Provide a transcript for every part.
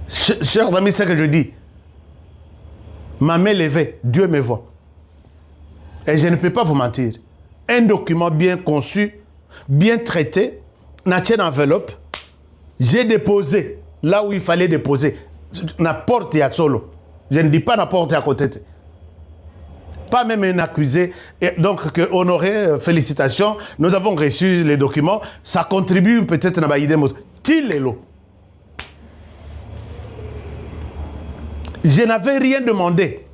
Chers amis, c'est ce que je dis. Ma main levée, Dieu me voit. Et je ne peux pas vous mentir. Un document bien conçu, bien traité, dans une enveloppe, j'ai déposé là où il fallait déposer. N'importe y a solo. Je ne dis pas n'importe à côté. Pas même un accusé. Et donc, que Honoré, félicitations, nous avons reçu les documents. Ça contribue peut-être à l'idée. Je n'avais rien demandé.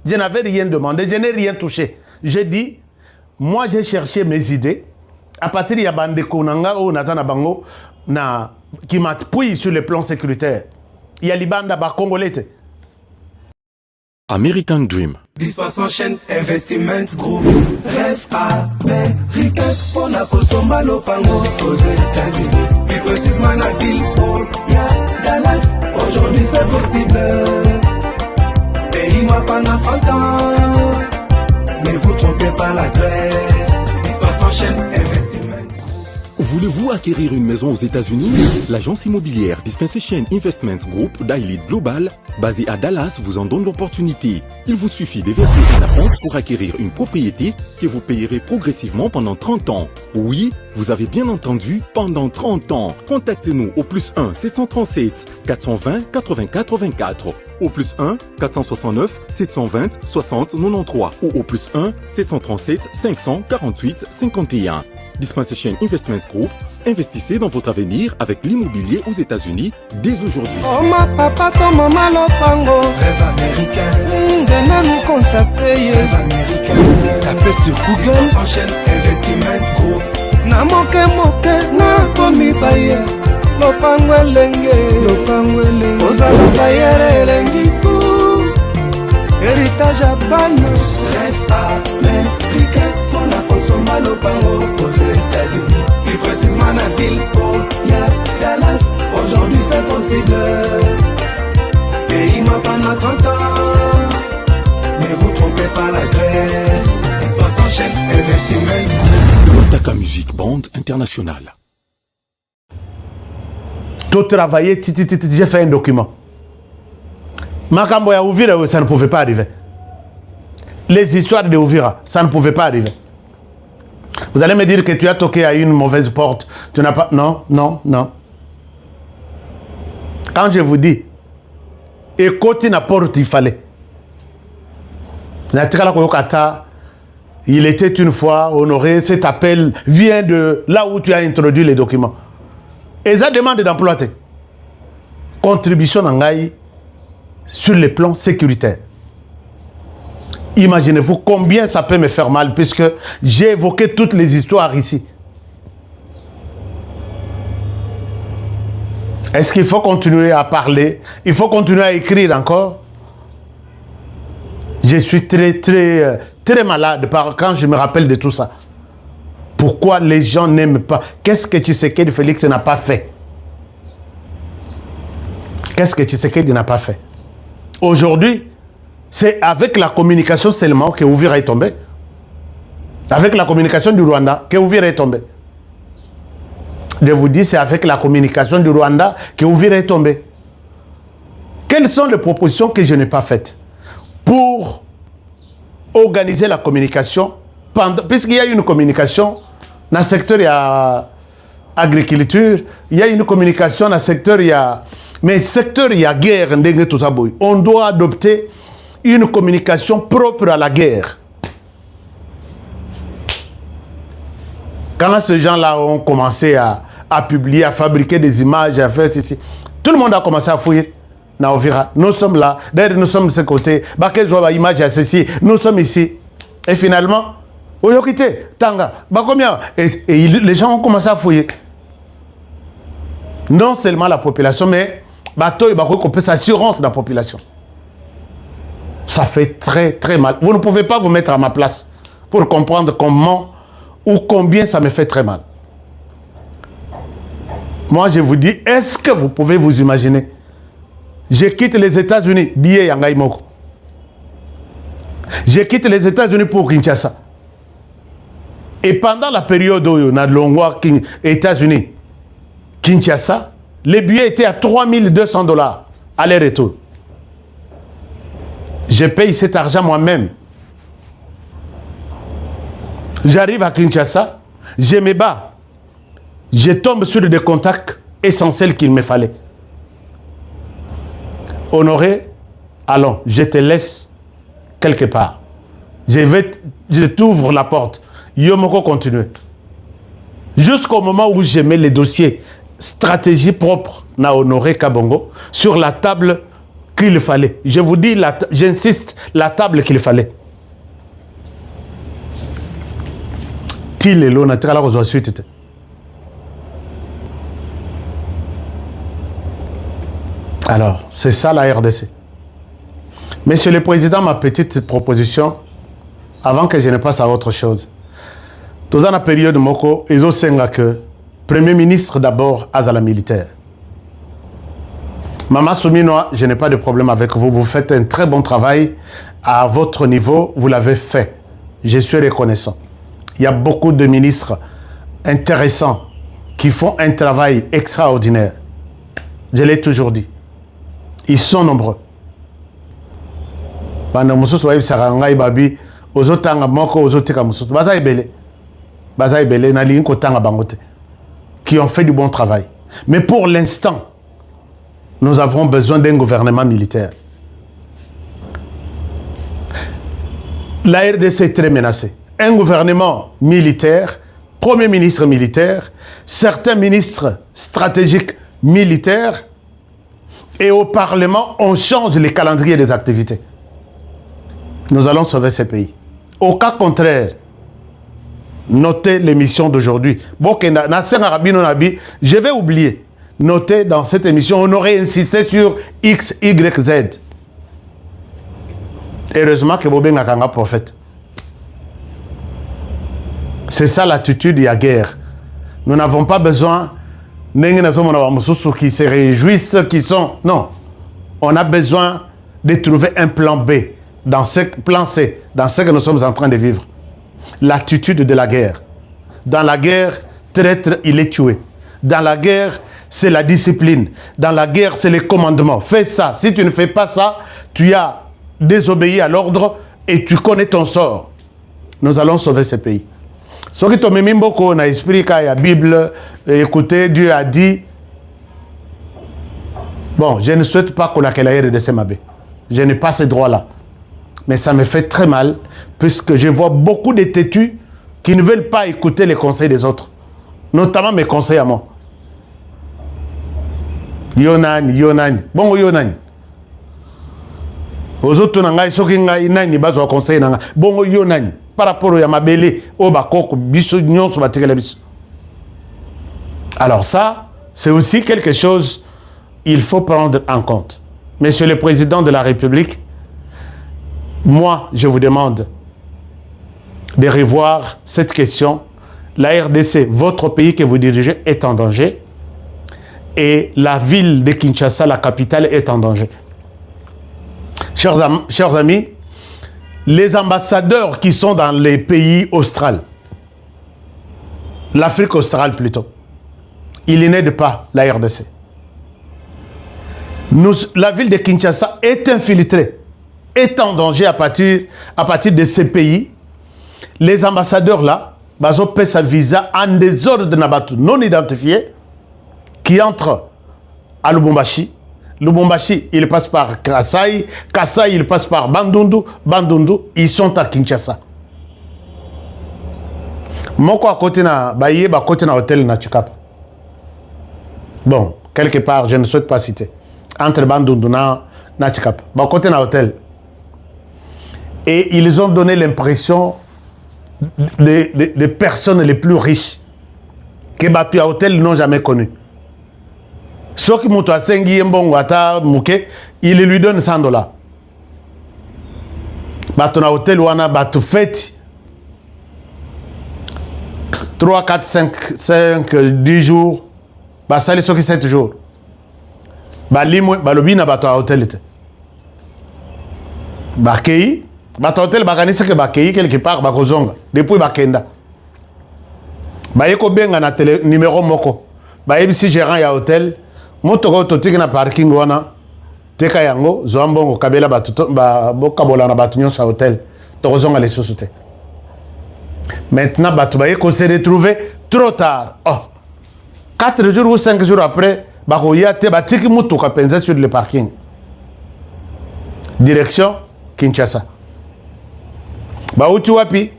Je n'avais rien demandé. Je n'ai rien touché. J'ai dit, moi j'ai cherché mes idées. À partir de Yabande Konanga ou Nazana Bango, qui m'appuie sur le plan sécuritaire. Il y a l'Ibanda Congolais. American Dream. Dispassant chaîne Investment Group. Rêve américain. On a Kosomba Lopango aux États-Unis. Plus précisément la ville où il y a Dallas. Aujourd'hui c'est possible. Pays-moi pendant 30 ans. Ne vous trompez pas la Grèce. Dispassant chaîne Investment Group. Voulez-vous acquérir une maison aux États-Unis? L'agence immobilière Dispensation Investment Group d'Elite Global, basée à Dallas, vous en donne l'opportunité. Il vous suffit de verser un acompte pour acquérir une propriété que vous payerez progressivement pendant 30 ans. Oui, vous avez bien entendu, pendant 30 ans. Contactez-nous au +1 737 420 80 84, au +1 469 720 60 93 ou au +1 737 548 51. Dispensation Investment Group, investissez dans votre avenir avec l'immobilier aux États-Unis dès aujourd'hui. Oh ma papa, ton maman Lopango. Rêve américain. Venez nous contacter. Rêve américain. Tapez sur Google. S'enchaîne Investment Group. Na moke na komi baye. Lopango elenge. Ozala baye elengi pou. Héritage à ban. Rêve américain. Kosomba Lopango aux États-Unis. Plus précisément la ville où il y a Dallas. Aujourd'hui c'est possible. Pays-moi pendant 30 ans. Ne vous trompez pas la Grèce. Dispassant chaîne Investment. Taka Music Band International. Tout travailler, j'ai fait un document. Makambo ya Ouvira, ça ne pouvait pas arriver. Les histoires de Ouvira, ça ne pouvait pas arriver. Vous allez me dire que tu as toqué à une mauvaise porte. Tu n'as pas... Non, non, non. Quand je vous dis, écoutez la porte, il fallait. Il était une fois honoré, cet appel vient de là où tu as introduit les documents. Et ça demande d'emploi. Contribution d'Angaï sur le plan sécuritaire. Imaginez-vous combien ça peut me faire mal puisque j'ai évoqué toutes les histoires ici. Est-ce qu'il faut continuer à parler? Il faut continuer à écrire encore? Je suis très malade quand je me rappelle de tout ça. Pourquoi les gens n'aiment pas? Qu'est-ce que Tshisekedi Félix n'a pas fait? Qu'est-ce que Tshisekedi n'a pas fait? Aujourd'hui, c'est avec la communication seulement que Ouvira est tombé. Avec la communication du Rwanda que Ouvira est tombé. Je vous dis, c'est avec la communication du Rwanda que Ouvira est tombé. Quelles sont les propositions que je n'ai pas faites pour organiser la communication puisqu'il y a une communication dans le secteur, il y a agriculture, il y a une communication dans le secteur, il y a... Mais le secteur, il y a guerre, on doit adopter une communication propre à la guerre. Quand ces gens-là ont commencé à publier, à fabriquer des images, à faire ceci, tout le monde a commencé à fouiller. Nous sommes là, d'ailleurs nous sommes de ce côté, image à ceci, nous sommes ici. Et finalement, Tanga, et les gens ont commencé à fouiller. Non seulement la population, mais assurance de la population. Ça fait très mal. Vous ne pouvez pas vous mettre à ma place pour comprendre comment ou combien ça me fait très mal. Moi, je vous dis, est-ce que vous pouvez vous imaginer? Je quitte les États-Unis, billet Yangai Moko. Je quitte les États-Unis pour Kinshasa. Et pendant la période où on a Longwa, États-Unis, Kinshasa, les billets étaient à $3200. aller-retour. Je paye cet argent moi-même. J'arrive à Kinshasa, je me bats. Je tombe sur des contacts essentiels qu'il me fallait. Honoré, allons, je te laisse quelque part. Je t'ouvre la porte. Yomoko continue. Jusqu'au moment où je mets les dossiers stratégie propre na Honoré Kabongo sur la table qu'il fallait. Je vous dis, j'insiste, la table qu'il fallait. Alors, c'est ça la RDC. Monsieur le Président, ma petite proposition, avant que je ne passe à autre chose. Dans la période Moko, ils ont que Premier ministre d'abord à la militaire. Maman Souminoa, je n'ai pas de problème avec vous. Vous faites un très bon travail. À votre niveau, vous l'avez fait. Je suis reconnaissant. Il y a beaucoup de ministres intéressants qui font un travail extraordinaire. Je l'ai toujours dit. Ils sont nombreux. Qui ont fait du bon travail. Mais pour l'instant, nous avons besoin d'un gouvernement militaire. La RDC est très menacée. Un gouvernement militaire, premier ministre militaire, certains ministres stratégiques militaires, et au Parlement, on change les calendriers des activités. Nous allons sauver ce pays. Au cas contraire, notez l'émission d'aujourd'hui. Je vais oublier. Notez dans cette émission, on aurait insisté sur X, Y, Z. Heureusement que Bobé Ngakanga prophète. C'est ça l'attitude, il y a guerre. Nous n'avons pas besoin qui se réjouissent, qui sont... Non. On a besoin de trouver un plan B, dans ce plan C, dans ce que nous sommes en train de vivre. L'attitude de la guerre. Dans la guerre, traître, il est tué. Dans la guerre, c'est la discipline. Dans la guerre, c'est les commandements. Fais ça. Si tu ne fais pas ça, tu as désobéi à l'ordre et tu connais ton sort. Nous allons sauver ce pays. Ce qui te met beaucoup dans l'esprit quand il y a la Bible, écoutez, Dieu a dit. Bon, je ne souhaite pas qu'on ait la RDC Mabé. Je n'ai pas ces droits-là. Mais ça me fait très mal, puisque je vois beaucoup de têtus qui ne veulent pas écouter les conseils des autres. Notamment mes conseils à moi. Yonani. Bon, Yonani. Aux autres, ils ont conseil. Bon, Yonani. Par rapport à Yamabele, alors ça, c'est aussi quelque chose qu'il faut prendre en compte. Monsieur le Président de la République, moi, je vous demande de revoir cette question. La RDC, votre pays que vous dirigez, est en danger. Et la ville de Kinshasa, la capitale, est en danger. Chers amis, les ambassadeurs qui sont dans les pays australes, l'Afrique australe plutôt, ils n'aident pas la RDC. La ville de Kinshasa est infiltrée, est en danger à partir de ces pays. Les ambassadeurs là, ils ont payé sa visa en désordre non identifié qui entrent à Lubumbashi. Lubumbashi, il passe par Kasai. Kasai, il passe par Bandundu. Bandundu, ils sont à Kinshasa. Moko à côté na Baye, à côté na hôtel na Chikapa. Bon, quelque part, je ne souhaite pas citer. Entre Bandundu na Chikapa. À côté na hôtel. Et ils ont donné l'impression des personnes les plus riches que Batu à hôtel n'ont jamais connu. Ceux qui montent à Sengi, il lui donne $100. Batu na hôtel wana batu fête 3, 4, 5, 10 jours. Basali ceux qui 7 jours. Balimwe, balobi na batu à hôtel. Bakei, batu à hôtel bakanisi que bakei quelque part bakozonga. Depuis bakenda. Bayeko benga na numéro moko. Bayebi si gérant ya hôtel. Motoko totik na parking wana teka yango zoambongo kabela batuto bokabola na batunyo sa hôtel tokozonga les sociétés. Maintenant batubaye ko se retrouver trop tard. Oh 4 jours ou 5 jours après bakoya te batiki mutuka penza sur le parking. Direction Kinshasa. Bauti wapi?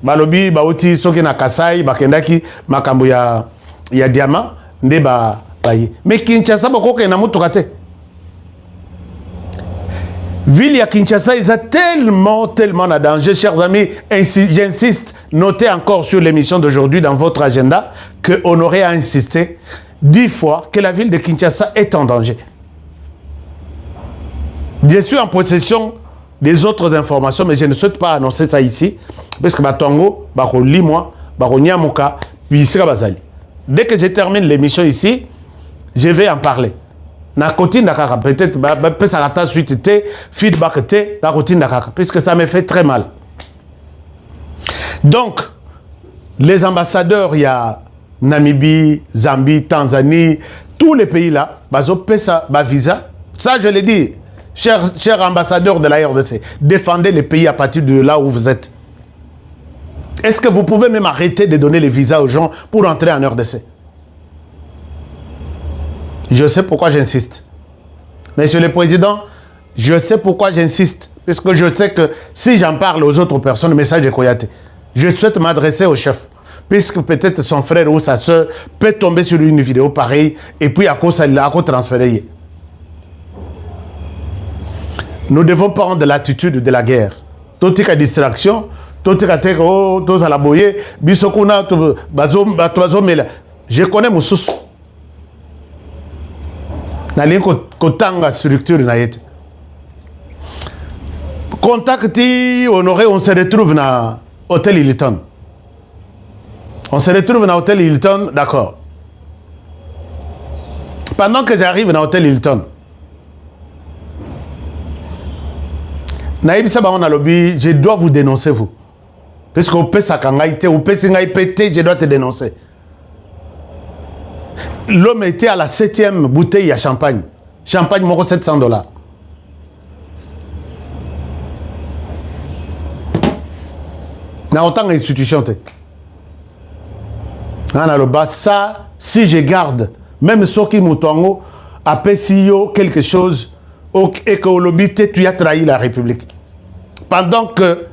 Balobi bauti soki na Kasai bakendaki makambo ya diamant nde baye. Mais Kinshasa bakoke na mutuka te. Ville à Kinshasa, ils ont tellement de danger, chers amis. J'insiste, notez encore sur l'émission d'aujourd'hui dans votre agenda qu'on aurait à insister 10 fois que la ville de Kinshasa est en danger. Je suis en possession des autres informations, mais je ne souhaite pas annoncer ça ici, parce que Batongo, Bako Limwa, Bako Nyamuka, Bisra Bazali. Dès que je termine l'émission ici, je vais en parler. Na côté Dakar, peut-être, ça va suite té, feedback té, la routine Dakar, puisque ça me fait très mal. Donc, les ambassadeurs, il y a Namibie, Zambie, Tanzanie, tous les pays là, bazo pesa ba visa. Ça, je l'ai dit, chers ambassadeurs de la RDC, défendez les pays à partir de là où vous êtes. Est-ce que vous pouvez même arrêter de donner les visas aux gens pour entrer en RDC? Je sais pourquoi j'insiste. Monsieur le Président, je sais pourquoi j'insiste. Parce que je sais que si j'en parle aux autres personnes, le message est Koyate. Je souhaite m'adresser au chef. Puisque peut-être son frère ou sa soeur peut tomber sur une vidéo pareille et puis à cause transférer. Nous devons prendre l'attitude de la guerre. Tout est distraction, tout est tout à la boye, bisokuna, je connais mon sous. Kotanga structure na yete. Contacti honoré, on se retrouve na Hôtel Hilton. On se retrouve na Hôtel Hilton, d'accord. Pendant que j'arrive na Hôtel Hilton, naïbi saba on a lobby, je dois vous dénoncer vous. Parce que au pesa kangaïté, au pesa ngaïpété, je dois te dénoncer. L'homme était à la 7e bouteille à champagne. Champagne, moro $700. N'a autant d'institutions. Ça, si je garde, même ceux qui m'ont apprécié quelque chose, et que au lobby, tu as trahi la République. Pendant que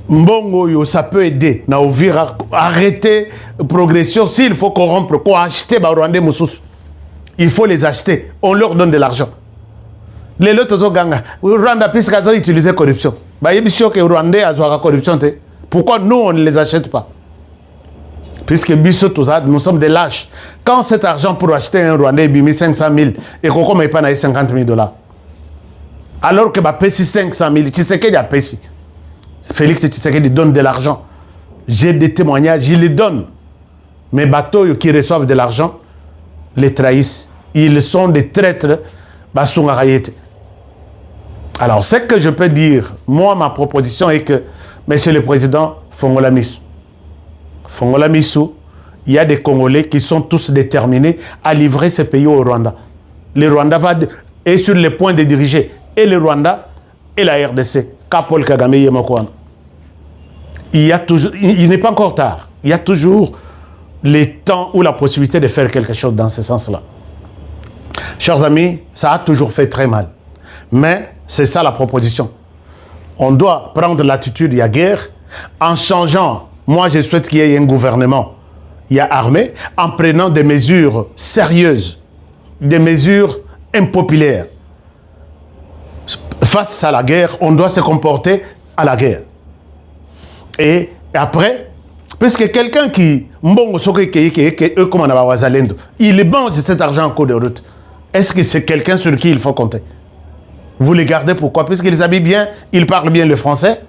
Mbongo, ça peut aider à arrêter la progression. S'il faut corrompre, acheter Rwandais Moussous, il faut les acheter. On leur donne de l'argent. Les autres Rwanda, puisqu'ils ont utilisé la corruption. Que Rwandais a la corruption. Pourquoi nous, on ne les achète pas? Puisque nous sommes des lâches. Quand cet argent pour acheter un Rwandais est 500 000 et qu'on ne pas 50 000 $, alors que bah, 500 000, tu sais qu'il y a Pessi. Félix Tshisekedi donne de l'argent. J'ai des témoignages, il les donne. Mais bateaux qui reçoivent de l'argent les trahissent. Ils sont des traîtres. Alors, ce que je peux dire, moi, ma proposition est que, Monsieur le Président, Fongola Missou. Fongola Missou, il y a des Congolais qui sont tous déterminés à livrer ce pays au Rwanda. Le Rwanda est sur le point de diriger et le Rwanda et la RDC. Paul Kagame Yemakouane. Il n'est pas encore tard. Il y a toujours le temps ou la possibilité de faire quelque chose dans ce sens-là. Chers amis, ça a toujours fait très mal. Mais c'est ça la proposition. On doit prendre l'attitude, il y a guerre, en changeant. Moi, je souhaite qu'il y ait un gouvernement, il y a armée, en prenant des mesures sérieuses, des mesures impopulaires. Face à la guerre, on doit se comporter à la guerre. Et après, puisque quelqu'un qui, il mange cet argent en cours de route, est-ce que c'est quelqu'un sur qui il faut compter? Vous les gardez pourquoi? Puisqu'ils s'habillent bien, ils parlent bien le français.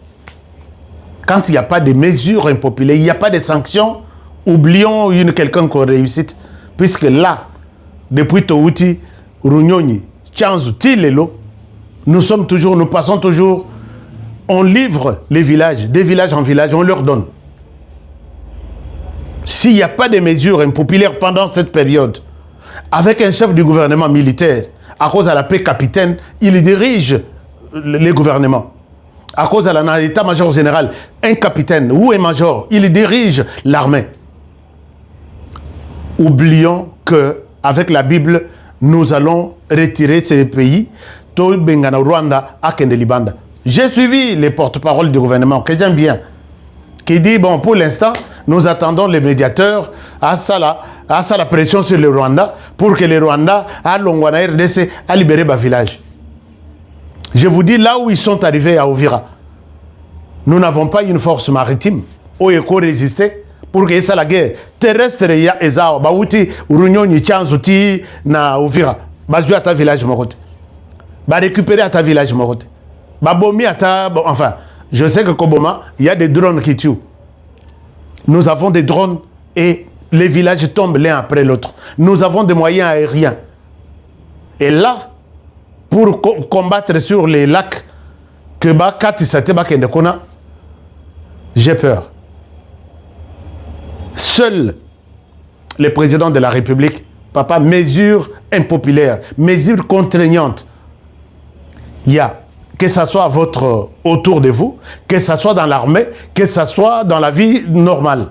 Quand il n'y a pas de mesures impopulaires, il n'y a pas de sanctions, oublions une quelconque réussite. Puisque là, depuis Touti, Runyoni, Tchanzu, Tilelo, nous passons toujours, on livre les villages, des villages en village, on leur donne. S'il n'y a pas de mesures impopulaires pendant cette période, avec un chef du gouvernement militaire, à cause de la paix capitaine, il dirige les gouvernements. À cause de l'état-major général, un capitaine ou un major, il dirige l'armée. Oublions que avec la Bible, nous allons retirer ces pays. Rwanda, Libanda. J'ai suivi les porte-paroles du gouvernement, que j'aime bien, qui dit, bon, pour l'instant, nous attendons les médiateurs à ça la pression sur le Rwanda pour que les Rwandais, à Longwana RDC, à libérer le village. Je vous dis, là où ils sont arrivés à Uvira, nous n'avons pas une force maritime où il faut résister pour que ça la guerre terrestre ya ezao bauti urunyonyi chanzuti na Uvira bazu ata village mokote ba récupérer ata village mokote ba bomi ata bon, enfin je sais que Koboma il y a des drones qui tuent. Nous avons des drones et les villages tombent l'un après l'autre. Nous avons des moyens aériens. Et là, pour combattre sur les lacs que ba katisate ba kendekona, j'ai peur. Seul le président de la République, papa, mesures impopulaires, mesures contraignantes. Il y a, que ce soit autour de vous, que ce soit dans l'armée, que ce soit dans la vie normale.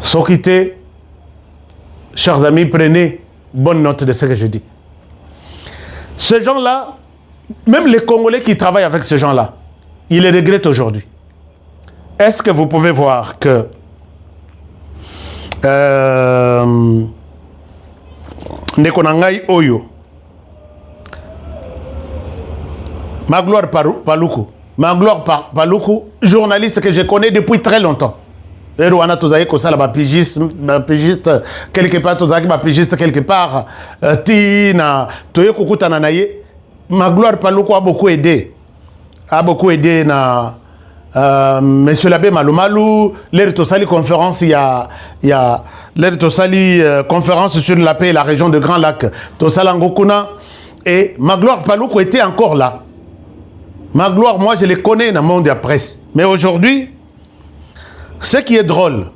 Sokité, chers amis, prenez bonne note de ce que je dis. Ces gens-là, même les Congolais qui travaillent avec ces gens-là, ils les regrettent aujourd'hui. Est-ce que vous pouvez voir que Nekonangai Oyo, Magloire Paluku, journaliste que je connais depuis très longtemps. Rwanda tozaï ko sala ba pigiste quelque part tozaï ba pigiste quelque part tina toye kokutana na ye. Magloire Paluku a beaucoup aidé na Monsieur l'abbé Malumalu, l'air tosali conférence, il y a l'air tosali conférence sur la paix et la région de Grand Lac, Tosalangokuna, et Magloire Paluku était encore là. Magloire, moi je les connais dans le monde de la presse. Mais aujourd'hui, ce qui est drôle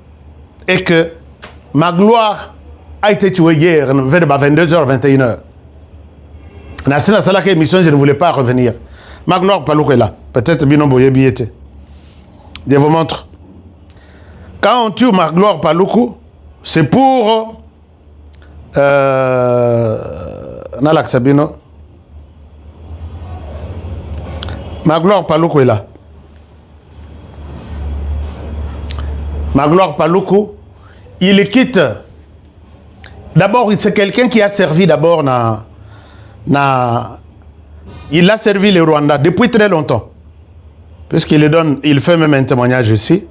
est que Magloire a été tué hier vers 22h, 21h. Dans la salle émission, je ne voulais pas revenir. Magloire Paluku est là. Peut-être Bino Boyebi était. Je vous montre. Quand on tue Magloire Paluku, c'est pour Nalak Sabino. Magloire Paluku est là. Magloire Paluku, il quitte. D'abord, c'est quelqu'un qui a servi d'abord il a servi le Rwanda depuis très longtemps. Il fait même un témoignage ici.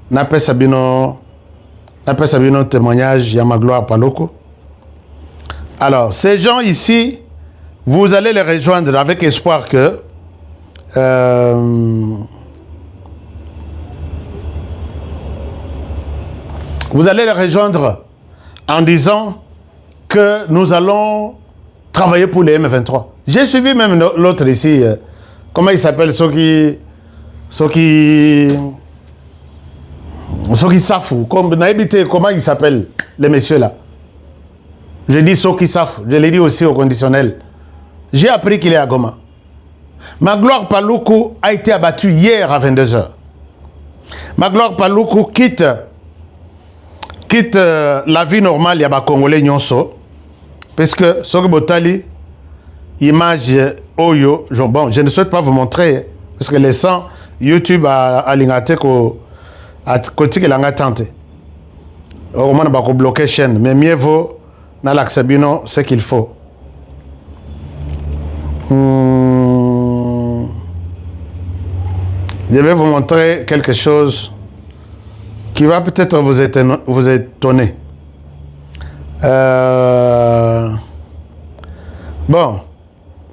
Napé Sabino témoignage, Yamagloire Paluku. Alors, ces gens ici, vous allez les rejoindre avec espoir que vous allez les rejoindre en disant que nous allons travailler pour les M23. J'ai suivi même l'autre ici. Comment il s'appelle? Ceux qui savent. Comment il s'appelle, les messieurs là? Je dis ceux qui savent. Je l'ai dit aussi au conditionnel. J'ai appris qu'il est à Goma. Magloire Paluku a été abattu hier à 22h. Magloire Paluku quitte la vie normale, il y a des Congolais nyonso. Parce que Soki Botali, image Oyo, bon, je ne souhaite pas vous montrer, parce que les 100 YouTube a l'ingate à côté que l'anga tente. On va bloquer la chaîne, mais mieux vaut dans l'accès ce qu'il faut. Je vais vous montrer quelque chose qui va peut-être vous étonner. Bon,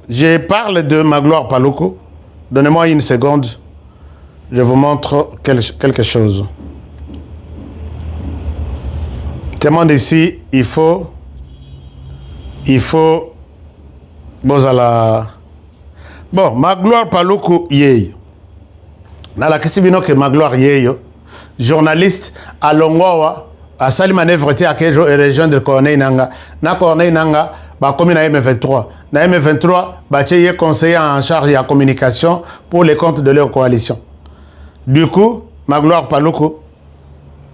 je parle de Magloire Paluku. Donnez-moi une seconde. Je vous montre quelque chose. Témoin d'ici, il faut Bozala. Bon, Magloire Paluku yeyo. Dans la question que Magloire yeyo, journaliste à Longwawa, à sali manœuvre te à quelle région de Corneille Nanga. Na Corneille Nanga, bah comme na M23. Na M23, bah tu es conseiller en charge de la communication pour les comptes de leur coalition. Du coup, Magloire Paluku,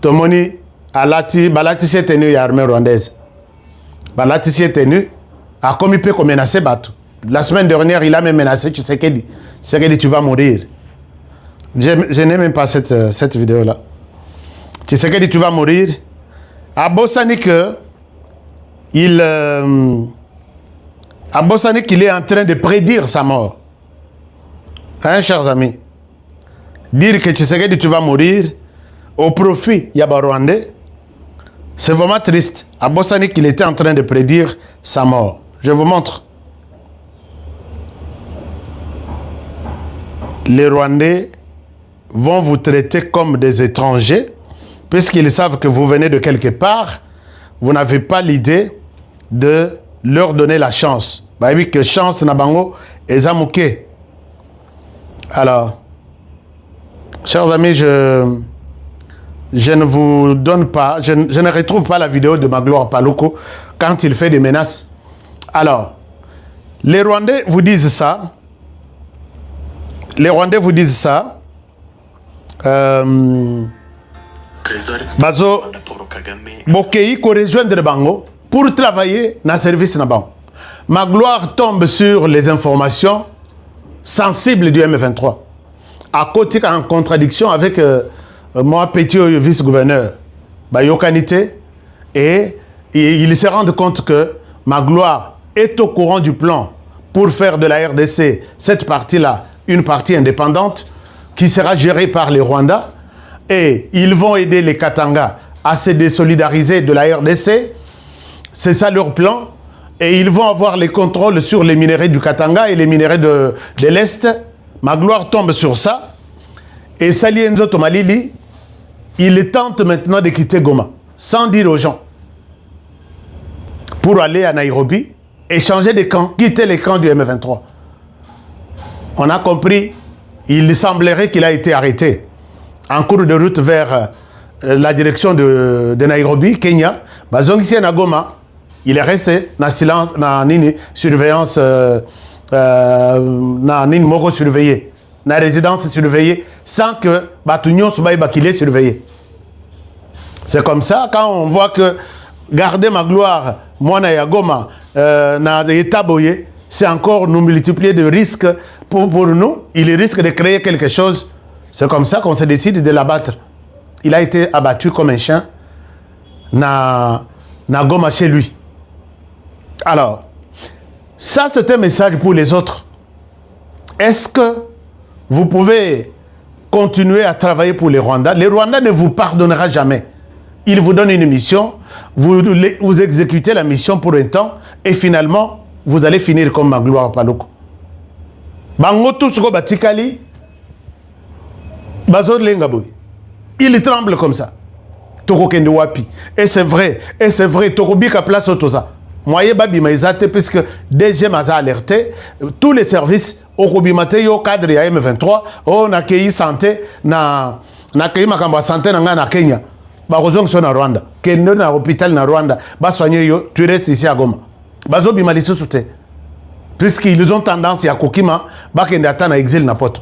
Tomoni, Alati, Balati s'est tenu à l'armée rwandaise. Balati s'est tenu, a comme il peut menacer Batou. La semaine dernière, il a même menacé Tshisekedi. Tshisekedi, tu vas mourir. Je n'ai même pas cette vidéo-là. Tshisekedi, tu vas mourir. À Bossanik, il est en train de prédire sa mort. Hein, chers amis? Dire que Tshisekedi, tu vas mourir au profit Yaba Rwandais, c'est vraiment triste. À Bossanik, il était en train de prédire sa mort. Je vous montre. Les Rwandais vont vous traiter comme des étrangers, puisqu'ils savent que vous venez de quelque part, vous n'avez pas l'idée de leur donner la chance. Bah oui, que chance n'a bango et zamouké. Alors, chers amis, je ne vous donne pas, je ne retrouve pas la vidéo de Magloire Paluku quand il fait des menaces. Alors, les Rwandais vous disent ça. Les Rwandais vous disent ça. Bazo Bokei ko rejoindre Bango pour travailler dans le service na Bango. Magloire tombe sur les informations sensibles du M23. À côté, en contradiction avec moi, petit vice-gouverneur, Bayokanité, et il se rend compte que Magloire est au courant du plan pour faire de la RDC, cette partie-là, une partie indépendante qui sera gérée par les Rwandais, et ils vont aider les Katanga à se désolidariser de la RDC. C'est ça leur plan. Et ils vont avoir les contrôles sur les minéraux du Katanga et les minéraux de l'Est. Magloire tombe sur ça. Et Salienzo Tomalili, il tente maintenant de quitter Goma, sans dire aux gens, pour aller à Nairobi et changer de camp, quitter les camps du M23. On a compris, il semblerait qu'il a été arrêté en cours de route vers la direction de Nairobi, Kenya. Bazong ici à Goma, il est resté dans silence, dans une surveillance, dans une moro surveillée, dans la résidence surveillée, sans que Batunion Soubaïba qu'il est surveillé. C'est comme ça, quand on voit que garder ma gloire, moi na Goma, na l'état boyé, c'est encore nous multiplier de risques pour nous. Il risque de créer quelque chose. C'est comme ça qu'on se décide de l'abattre. Il a été abattu comme un chien na Goma chez lui. Alors, ça c'est un message pour les autres. Est-ce que vous pouvez continuer à travailler pour les Rwandais? Les Rwandais ne vous pardonnera jamais. Ils vous donnent une mission, vous exécutez la mission pour un temps, et finalement, vous allez finir comme Magloire Paluku. Bango Tusuko Batikali, Bazod Lengaboy. Il tremble comme ça. Toko Kende Wapi. Et c'est vrai, Toko Bika place Otoza. Moye Babi Maizate, puisque DG Maza alerté, tous les services, Okobimate yo cadre ya M23, on a accueilli santé, na accueilli Makamba santé na Kenya. Barozong sont na Rwanda. Kende na hôpital na Rwanda. Ba soigner yo, tu restes ici à Goma. Bazo Bimaliso soute. Puisqu'ils ont tendance à Kokima, Bakende ata na exil na poto.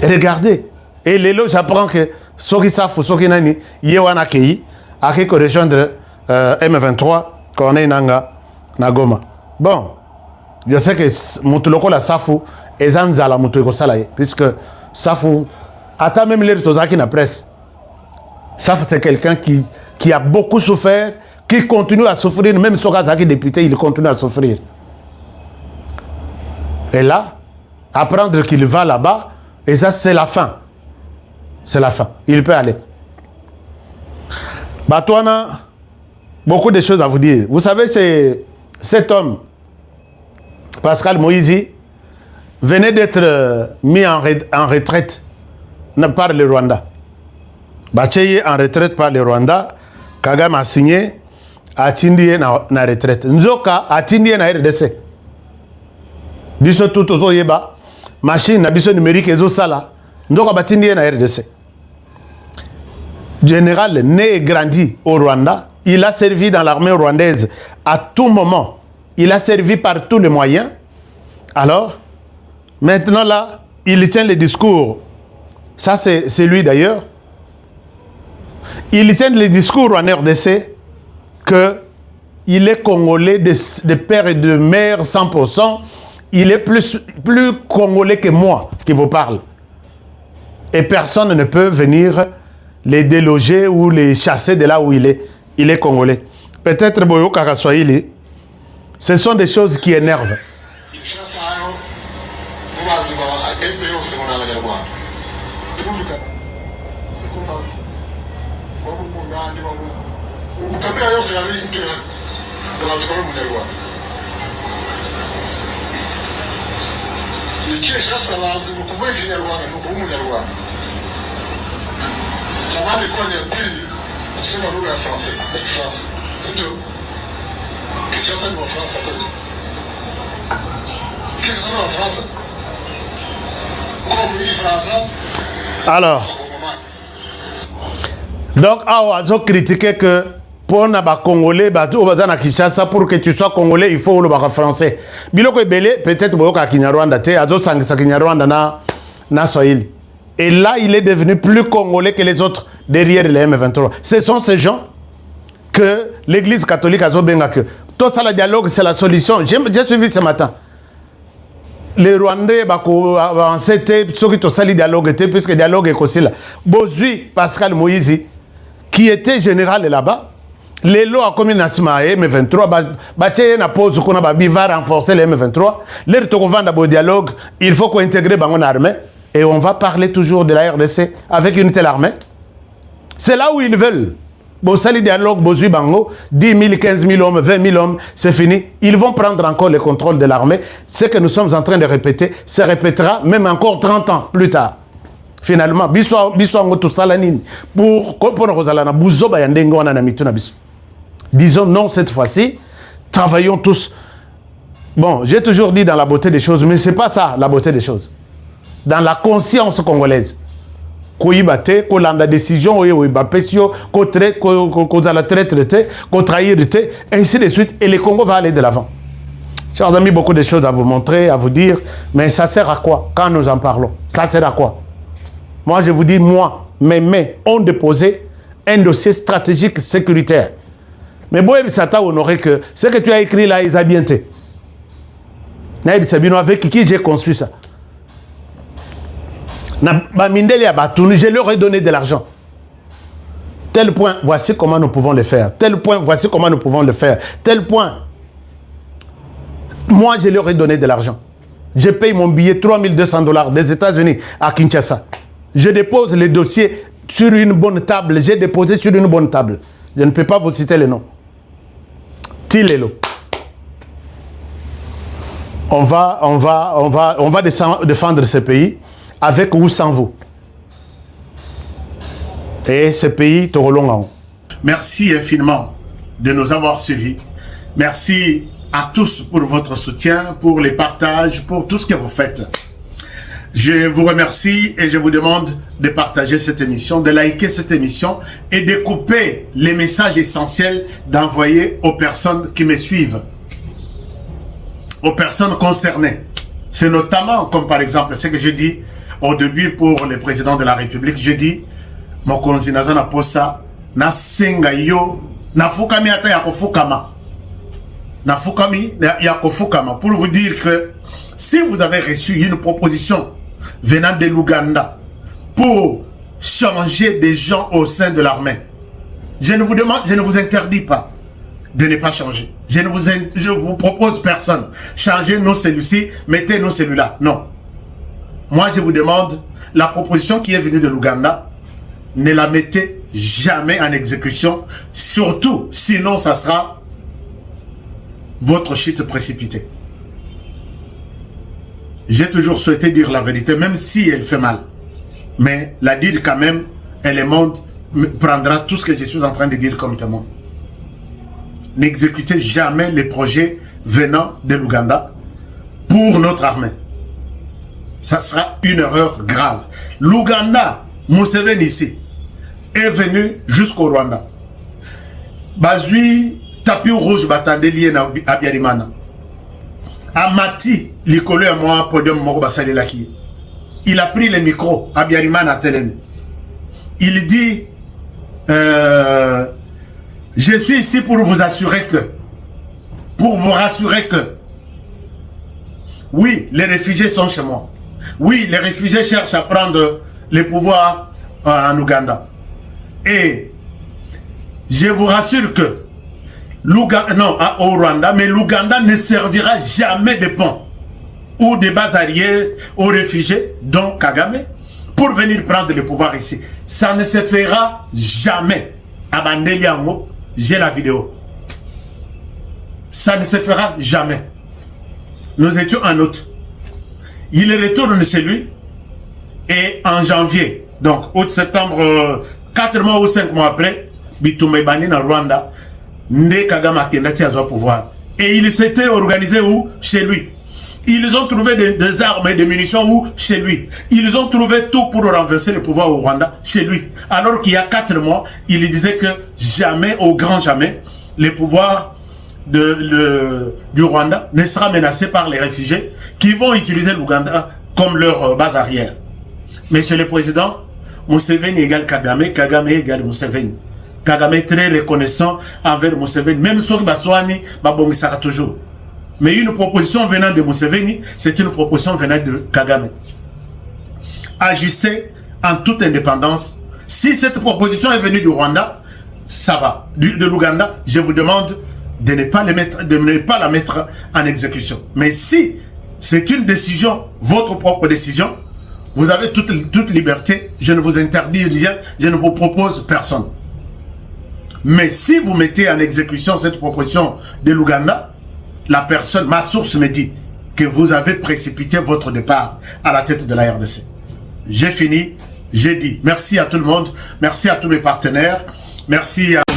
Regardez. Et l'élo, j'apprends que Soki Safou, Soki Nani, Yewana Kei, a que rejoindre M23, Corneille Nanga, Nagoma. Bon, je sais que Moutuloko la Safou, et Zanzala Moutuloko Salaye, puisque Safou, attends même l'air Tozaki na presse. Safou, c'est quelqu'un qui a beaucoup souffert, qui continue à souffrir, même Sokazaki député, il continue à souffrir. Et là, apprendre qu'il va là-bas, et ça, c'est la fin. C'est la fin. Il peut aller. Batouana, beaucoup de choses à vous dire. Vous savez, c'est cet homme, Pascal Moïse, venait d'être mis en retraite par le Rwanda. Bacheye en retraite par le Rwanda. Kagame a signé, a tindie na retraite. Nzoka a tindie na RDC. Biso tout ozo yeba. Machine na biso numérique ezo sala. Nzoka batindie na RDC. général né et grandi au Rwanda. Il a servi dans l'armée rwandaise à tout moment. Il a servi par tous les moyens. Alors, maintenant là, il tient le discours. Ça, c'est lui d'ailleurs. Il tient le discours en RDC qu'il est congolais de père et de mère 100%. Il est plus congolais que moi qui vous parle. Et personne ne peut venir les déloger ou les chasser de là où il est. Il est congolais. Peut-être Boyo Kakaswahili. Ce sont des choses qui énervent. Alors, donc, Awazo critiquait que pour les Congolais, pour que tu sois Congolais, il faut le français. Biloko Ebele, peut-être Boyoka Kinyarwanda, Azo Sangisa Kinyarwanda na Swahili. Et là, il est devenu plus Congolais que les autres derrière les M23. Ce sont ces gens que l'Église catholique a benga que tout ça, le dialogue, c'est la solution. J'ai suivi ce matin. Les Rwandais, c'était ceux qui ont sali dialogue, puisque le dialogue est aussi là. Bozui Pascal Moïse, qui était général là-bas, les lois a commis Nassima et M23, na pause qu'on a va renforcer les M23. Les retours dialogue, il faut qu'on intègre dans armée et on va parler toujours de la RDC avec une telle armée. C'est là où ils veulent. Bon, sali dialogue, Bozui Bango, 10 000, 15 000 hommes, 20 000 hommes, c'est fini. Ils vont prendre encore le contrôle de l'armée. Ce que nous sommes en train de répéter se répétera même encore 30 ans plus tard. Finalement, disons non cette fois-ci, travaillons tous. Bon, j'ai toujours dit dans la beauté des choses, mais ce n'est pas ça la beauté des choses. Dans la conscience congolaise. Qu'on la décision, qu'on traiter, qu'on trahir, ainsi de suite, et le Congo va aller de l'avant. J'ai mis beaucoup de choses à vous montrer, à vous dire, mais ça sert à quoi quand nous en parlons? Ça sert à quoi? Moi, je vous dis, moi, mes mains ont déposé un dossier stratégique sécuritaire. Mais bon, ça t'a honoré que ce que tu as écrit là, ils ont bien été. Avec qui j'ai construit ça? Je leur ai donné de l'argent. Tel point, voici comment nous pouvons le faire. Tel point, voici comment nous pouvons le faire. Tel point. Moi, je leur ai donné de l'argent. Je paye mon billet $3200 des États-Unis à Kinshasa. Je dépose les dossiers sur une bonne table. J'ai déposé sur une bonne table. Je ne peux pas vous citer les noms. Tilelo. On va défendre ce pays avec ou sans vous. Et ce pays, Torolongaon. Merci infiniment de nous avoir suivis. Merci à tous pour votre soutien, pour les partages, pour tout ce que vous faites. Je vous remercie et je vous demande de partager cette émission, de liker cette émission et de couper les messages essentiels d'envoyer aux personnes qui me suivent, aux personnes concernées. C'est notamment, comme par exemple, ce que je dis au début pour le président de la République, je dis, Mokonzi Nazana Posa, na senga yo, na fukami ata ya kofukama. Na fukami ya kofukama. Pour vous dire que si vous avez reçu une proposition venant de l'Ouganda pour changer des gens au sein de l'armée, je ne vous demande, je ne vous interdis pas de ne pas changer. Je vous propose personne. Changez-nous celui-ci, mettez-nous celui-là. Non. Moi, je vous demande, la proposition qui est venue de l'Ouganda, ne la mettez jamais en exécution. Surtout, sinon, ça sera votre chute précipitée. J'ai toujours souhaité dire la vérité, même si elle fait mal. Mais la dire quand même, et le monde prendra tout ce que je suis en train de dire comme témoin. N'exécutez jamais les projets venant de l'Ouganda pour notre armée. Ça sera une erreur grave. L'Ouganda, Museveni ici, est venu jusqu'au Rwanda. Bazui tapis rouge batandelier na Abiyarimana. Amati likolo ya moi podium moko basalelaki. Il a pris le micro Abiyarimana Telem. Il dit je suis ici pour vous assurer que, pour vous rassurer que, oui, les réfugiés sont chez moi. Oui, les réfugiés cherchent à prendre le pouvoir en Ouganda. Et je vous rassure que non, au Rwanda, mais l'Ouganda ne servira jamais de pont ou de base arrière aux réfugiés, dont Kagame, pour venir prendre le pouvoir ici. Ça ne se fera jamais. À Bandeliango, j'ai la vidéo. Ça ne se fera jamais. Nous étions en août. Il retourne chez lui et en janvier, donc août, septembre, 4 mois ou 5 mois après, Bitumbe Bani na Rwanda, Nde Kagame Kendati a pouvoir. Et il s'était organisé où? Chez lui. Ils ont trouvé des armes et des munitions où? Chez lui. Ils ont trouvé tout pour renverser le pouvoir au Rwanda, chez lui. Alors qu'il y a 4 mois, il disait que jamais, au grand jamais, le pouvoir du Rwanda ne sera menacé par les réfugiés qui vont utiliser l'Ouganda comme leur base arrière. Monsieur le Président, Museveni égale Kagame, Kagame égale Museveni. Kagame est très reconnaissant envers Museveni, même si Baswani babongisaka toujours. Mais une proposition venant de Museveni, c'est une proposition venant de Kagame. Agissez en toute indépendance. Si cette proposition est venue du Rwanda, ça va. De l'Ouganda, je vous demande de ne pas la mettre en exécution. Mais si c'est une décision, votre propre décision, vous avez toute liberté, je ne vous interdis rien, je ne vous propose personne. Mais si vous mettez en exécution cette proposition de l'Ouganda, la personne, ma source me dit que vous avez précipité votre départ à la tête de la RDC. J'ai fini, j'ai dit merci à tout le monde, merci à tous mes partenaires, merci à